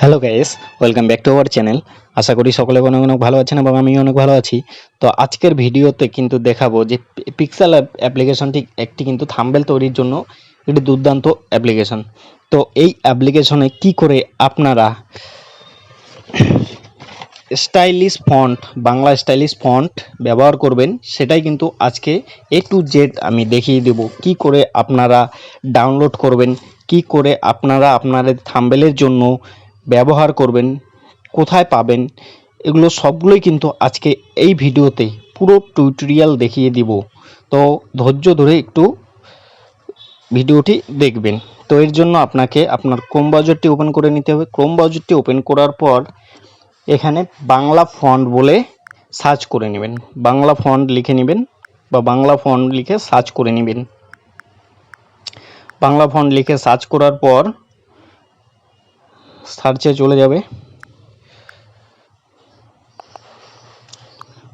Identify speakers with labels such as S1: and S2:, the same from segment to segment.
S1: Hello guys, welcome back to our channel. আশা করি সকলে অনেক অনেক ভালো আছেন এবং আমি অনেক ভালো আছি। তো আজকের ভিডিওতে কিন্তু দেখাবো যে পিক্সেল অ্যাপ্লিকেশনটি একটি কিন্তু থাম্বনেল তৈরির জন্য একটি দুর্দান্ত অ্যাপ্লিকেশন। তো এই অ্যাপ্লিকেশনে কি করে আপনারা stylish font, Bangla stylish font ব্যবহার করবেন সেটাই কিন্তু আজকে টু জেড আমি দেখিয়ে দেব। কি করে আপনারা ডাউনলোড করবেন, কি করে আপনারা আপনাদের থাম্বনেলের জন্য ব্যবহার করবেন, কোথায় পাবেন, এগুলো সবগুলোই কিন্তু আজকে এই ভিডিওতে পুরো টিউটোরিয়াল দেখিয়ে দিব। তো ধৈর্য ধরে একটু ভিডিওটি দেখবেন। তো এর জন্য আপনাকে আপনার ক্রোম ব্রাউজারটি ওপেন করে নিতে হবে। ক্রোম ব্রাউজারটি ওপেন করার পর এখানে বাংলা ফন্ট বলে সার্চ করে নেবেন, বাংলা ফন্ট লিখে নেবেন বা বাংলা ফন্ট লিখে সার্চ করে নেবেন। বাংলা ফন্ট লিখে সার্চ করার পর সার্চে চলে যাবে,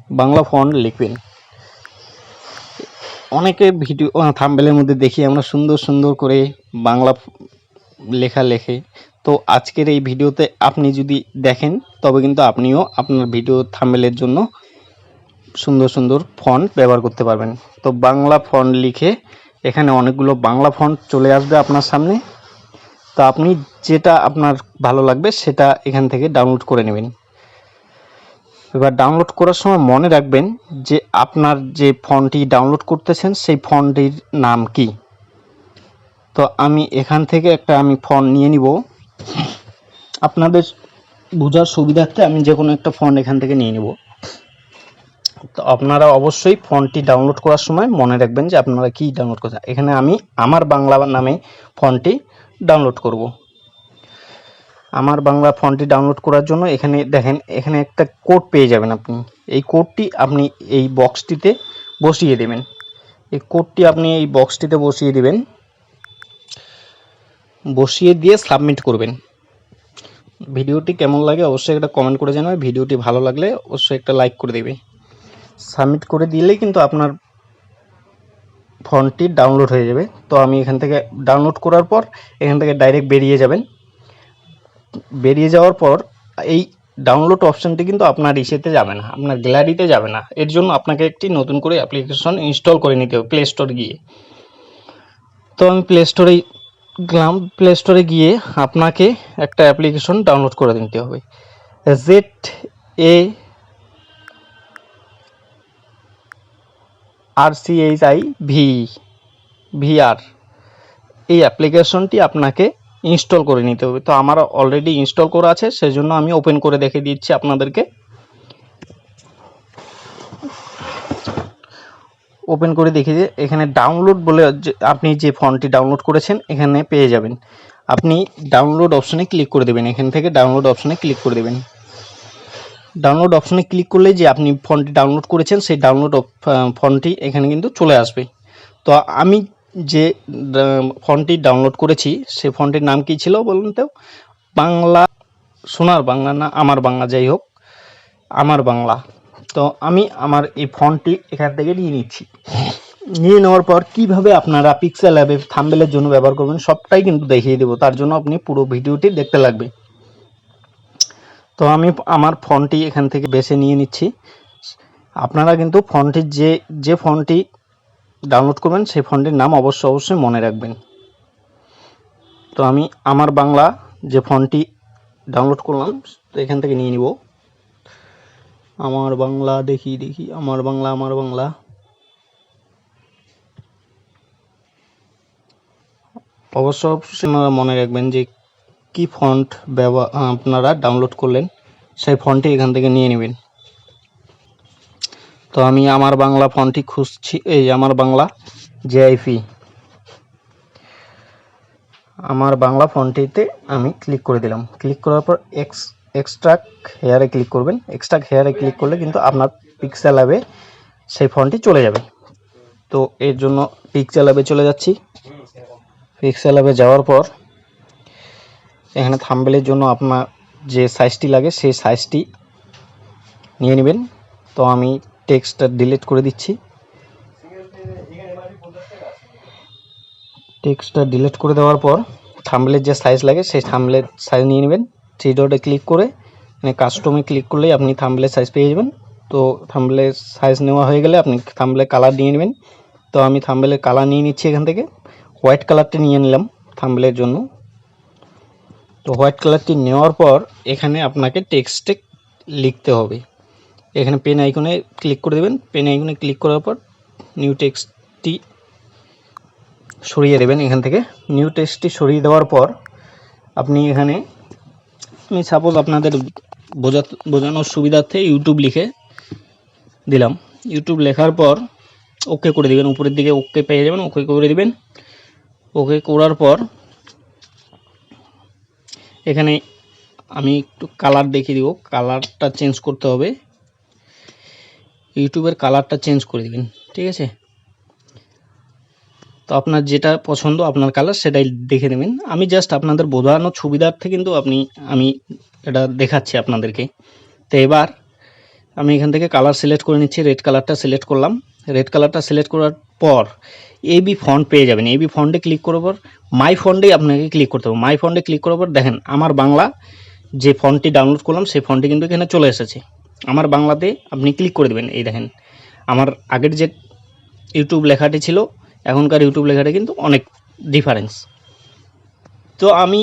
S1: বাংলা ফন্ট লিখবেন। অনেকে ভিডিও থাম্বনেলের মধ্যে দেখি আমরা সুন্দর সুন্দর করে বাংলা লেখা লেখে। তো আজকের এই ভিডিওতে আপনি যদি দেখেন তবে কিন্তু আপনিও আপনার ভিডিও থাম্বনেলের জন্য সুন্দর সুন্দর ফন্ট ব্যবহার করতে পারবেন। তো বাংলা ফন্ট লিখে এখানে অনেকগুলো বাংলা ফন্ট চলে আসবে আপনার সামনে। তো আপনি যেটা আপনার ভালো লাগবে সেটা এখান থেকে ডাউনলোড করে নেবেন। এবার ডাউনলোড করার সময় মনে রাখবেন যে আপনার যে ফন্টটি ডাউনলোড করতেছেন সেই ফন্টটির নাম কি। তো আমি এখান থেকে একটা ফন্ট নিয়ে নিব। আপনাদের বোঝার সুবিধার্থে আমি যে কোনো একটা ফন্ট এখান থেকে নিয়ে নিব। তো আপনারা অবশ্যই ফন্টটি ডাউনলোড করার সময় মনে রাখবেন যে আপনারা কি ডাউনলোড করছেন। এখানে আমি আমার বাংলা নামে ফন্টটি ডাউনলোড করব। আমার বাংলা ফন্টটি ডাউনলোড করার জন্য এখানে দেখেন, এখানে একটা কোড পেয়ে যাবেন আপনি। এই কোডটি আপনি এই বক্সটিতে বসিয়ে দেবেন। এই কোডটি আপনি এই বক্সটিতে বসিয়ে দিবেন, বসিয়ে দিয়ে সাবমিট করবেন। ভিডিওটি কেমন লাগে অবশ্যই একটা কমেন্ট করে জানাবে। ভিডিওটি ভালো লাগলে অবশ্যই একটা লাইক করে দেবে। সাবমিট করে দিলেই কিন্তু আপনার ফন্টটি ডাউনলোড হয়ে যাবে। তো আমি এখান থেকে ডাউনলোড করার পর এখান থেকে ডাইরেক্ট বেরিয়ে যাবেন। বেরিয়ে যাওয়ার পর এই ডাউনলোড অপশানটি কিন্তু আপনার ইসেতে যাবে না, আপনার গ্যালারিতে যাবে না। এর জন্য আপনাকে একটি নতুন করে অ্যাপ্লিকেশন ইনস্টল করে নিতে হবে প্লে স্টোর গিয়ে। তো আমি প্লে স্টোরে গেলাম। প্লে স্টোরে গিয়ে আপনাকে একটা অ্যাপ্লিকেশন ডাউনলোড করে নিতে হবে, ZARCHIVR। এই অ্যাপ্লিকেশনটি আপনাকে ইনস্টল করে নিতে হবে। তো আমার অলরেডি ইনস্টল করা আছে, সেজন্য আমি ওপেন করে দেখে দিচ্ছি আপনাদেরকে। ওপেন করে দেখি যে এখানে ডাউনলোড বলে আপনি যে ফন্টটি ডাউনলোড করেছেন এখানে পেয়ে যাবেন। আপনি ডাউনলোড অপশনে ক্লিক করে দেবেন, এখান থেকে ডাউনলোড অপশনে ক্লিক করে দেবেন। ডাউনলোড অপশনে ক্লিক করলে যে আপনি ফন্টটি ডাউনলোড করেছেন সেই ডাউনলোড ফন্টটি এখানে কিন্তু চলে আসবে। তো আমি যে ফন্টটি ডাউনলোড করেছি সেই ফন্টটির নাম কি ছিল বলুন তো? বাংলা, সোনার বাংলা না আমার বাংলা, যাই হোক আমার বাংলা। তো আমি আমার এই ফন্টটি এখান থেকে নিয়ে নিচ্ছি। নিয়ে নেওয়ার পর কিভাবে আপনারা পিক্সেল্যাবে থাম্বনেলের জন্য ব্যবহার করবেন সবটাই কিন্তু দেখিয়ে দেবো। তার জন্য আপনি পুরো ভিডিওটি দেখতে লাগবে। তো আমি আমার ফন্টটি এখান থেকে বেছে নিয়ে নিচ্ছি। আপনারা কিন্তু ফন্টটির যে ফন্টটি ডাউনলোড করবেন সেই ফন্টটির নাম অবশ্যই মনে রাখবেন। তো আমি আমার বাংলা যে ফন্টটি ডাউনলোড করলাম তো এখান থেকে নিয়ে নিব। আমার বাংলা, দেখি আমার বাংলা অবশ্যই আপনারা মনে রাখবেন যে কি ফন্ট আপনারা ডাউনলোড করলেন সেই ফন্টটি এখান থেকে নিয়ে নেবেন। তো আমি আমার বাংলা ফন্টটি খুঁজছি, এই আমার বাংলা JIP, আমার বাংলা ফন্টটিতে আমি ক্লিক করে দিলাম। ক্লিক করার পর এক্সট্রাক্ট হেয়ারে ক্লিক করবেন। এক্সট্রাক্ট হেয়ারে ক্লিক করলে কিন্তু আপনার পিক্সেল্যাবে সেই ফন্টটি চলে যাবে। তো এর জন্য পিক্সেল্যাবে চলে যাচ্ছি। পিক্সেল্যাবে যাওয়ার পর এখানে থাম্বনেলের জন্য আপনার যে সাইজটি লাগে সেই সাইজটি নিয়ে নেবেন। তো আমি টেক্সটটা ডিলিট করে দিচ্ছি। টেক্সটটা ডিলিট করে দেওয়ার পর থাম্বনেলের যে সাইজ লাগে সেই থাম্বনেলের সাইজ নিয়ে নেবেন। থ্রি ডটে ক্লিক করে মানে কাস্টমে ক্লিক করলেই আপনি থাম্বনেলের সাইজ পেয়ে যাবেন। তো থাম্বনেলের সাইজ নেওয়া হয়ে গেলে আপনি থাম্বনেলের কালার নিয়ে নেবেন। তো আমি থাম্বনেলের কালার নিয়ে নিচ্ছি, এখান থেকে হোয়াইট কালারটি নিয়ে নিলাম থাম্বনেলের জন্য। তো হোয়াইট কালারটি নেওয়ার পর এখানে আপনাকে টেক্সটে লিখতে হবে। এখানে পেন আইকনে ক্লিক করে দেবেন। পেন আইকনে ক্লিক করার পর নিউ টেক্সটটি সরিয়ে দেবেন। এখান থেকে নিউ টেক্সটটি সরিয়ে দেওয়ার পর আপনি এখানে, আমি সাপোজ আপনাদের বোঝানোর সুবিধার্থে ইউটিউব লিখে দিলাম। ইউটিউব লেখার পর ওকে করে দিবেন, উপরের দিকে ওকে পেয়ে যাবেন, ওকে করে দিবেন। ওকে করার পর এখানে আমি একটু কালার দেখিয়ে দিব, কালারটা চেঞ্জ করতে হবে। ইউটিউবের কালারটা চেঞ্জ করে দিবেন, ঠিক আছে। তো আপনার যেটা পছন্দ আপনার কালার সেটাই দেখে নেবেন। আমি জাস্ট আপনাদের বোঝানোর সুবিধার্থে কিন্তু আমি এটা দেখাচ্ছি আপনাদেরকে। তো এবার আমি এখান থেকে কালার সিলেক্ট করে নিচ্ছি, রেড কালারটা সিলেক্ট করলাম। রেড কালারটা সিলেক্ট করার পর এবি ফন্ট পেয়ে যাবেন। এবি ফন্টে ক্লিক করার পর মাই ফন্টেই আপনাকে ক্লিক করতে হবে। মাই ফন্টে ক্লিক করার পর দেখেন আমার বাংলা যে ফন্টটি ডাউনলোড করলাম সেই ফন্টটি কিন্তু এখানে চলে এসেছে। আমার বাংলাতে আপনি ক্লিক করে দেবেন। এই দেখেন আমার আগের যে ইউটিউব লেখাটি ছিল এখনকার ইউটিউব লেখাটা কিন্তু অনেক ডিফারেন্স। তো আমি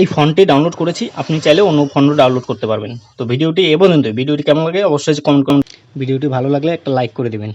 S1: এই ফন্টটি ডাউনলোড করেছি, আপনি চাইলে অন্য ফন্টও ডাউনলোড করতে পারবেন। তো ভিডিওটি এ পর্যন্ত। ভিডিওটি কেমন লাগে অবশ্যই কমেন্ট করুন। ভিডিওটি ভালো লাগলে একটা লাইক করে দেবেন।